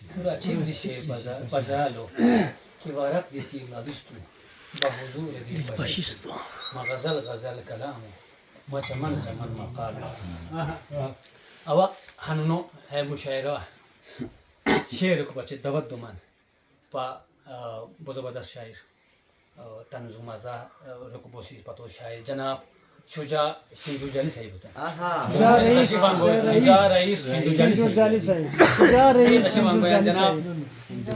Kuracin dişe bajalo kivarak diti nabistu bahuzur di fashistu magazal gazal kalamu machaman chaman maqalu awa hanuno hai mushaira شعر کو بچے دود دمان پا بزربردست شاعر تنظیم ازا رکو بوسی پتو شاعر جناب شجاع شنجوجالی صاحب ہوتا ہے شجاع رئیس شنجوجالی صاحب جناب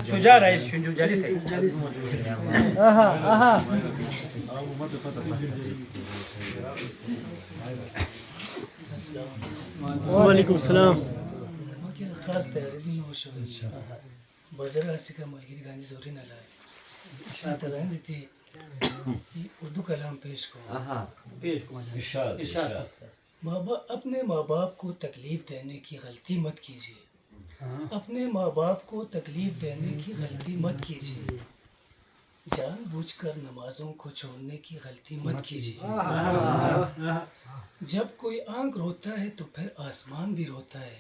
شجاع رئیس شنجوجالی صاحب وعلیکم السلام خاص تیاری دی نو شو بازار ہسی کا ملگری گاندھی زوری نہ لائے شاید گاندھی تھی اردو کلام پیش کو اپنے ماں باپ کو تکلیف دینے کی غلطی مت کیجیے اپنے ماں باپ کو تکلیف دینے کی غلطی مت کیجیے جان بوجھ کر نمازوں کو چھوڑنے کی غلطی مت کیجیے جب کوئی آنکھ روتا ہے تو پھر آسمان بھی روتا ہے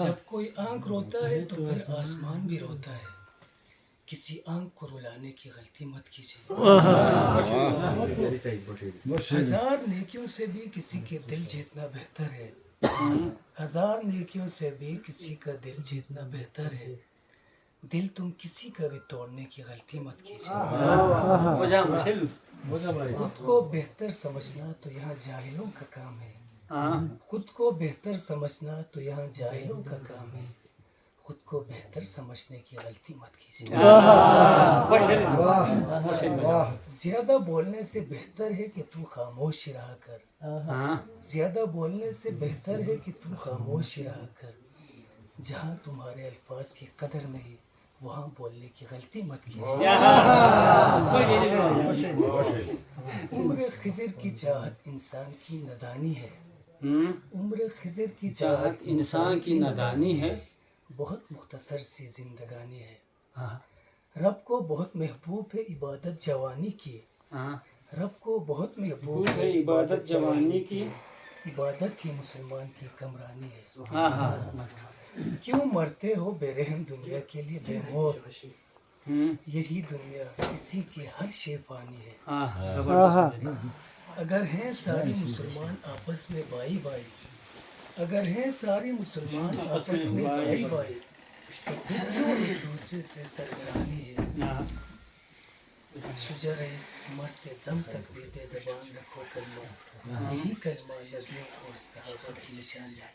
جب کوئی آنکھ روتا ہے تو پھر آسمان بھی روتا ہے کسی آنکھ کو رلانے کی غلطی مت کیجیے ہزار نیکیوں سے بھی کسی کے دل جیتنا بہتر ہے ہزار نیکیوں سے بھی کسی کا دل جیتنا بہتر ہے دل تم کسی کا بھی توڑنے کی غلطی مت کیجیے خود کو بہتر سمجھنا تو یہاں جاہلوں کا کام ہے خود کو بہتر سمجھنا تو یہاں جاہلوں کا کام ہے خود کو بہتر سمجھنے کی غلطی مت کیجیے زیادہ بولنے سے بہتر ہے کہ تو خاموش ہی رہا کر زیادہ بولنے سے بہتر ہے کہ تو خاموش ہی رہا کر جہاں تمہارے الفاظ کی قدر نہیں وہاں بولنے کی غلطی مت کیجیے عمر خضر کی چاہت انسان کی نادانی ہے عمر خضر کی چاہت انسان کی نادانی ہے بہت مختصر سی زندگانی ہے رب کو بہت محبوب ہے عبادت جوانی کی رب کو بہت محبوب ہے عبادت جوانی کی عبادت ہی مسلمان کی کمرانی ہے کیوں مرتے ہو بے رحم دنیا کے لیے بے موت یہی دنیا کسی کے ہر شے فانی ہے اگر ہیں ساری مسلمان آپس میں بائی بائی اگر ہیں ساری مسلمان آپس میں بائی بائی تو پھر کیوں ایک دوسرے سے سرگرانی ہے شجاع رئیس مرتے دم تک دیتے زبان رکھو کلمہ یہی کلمہ نبیوں اور صحابہ کی نشانی ہے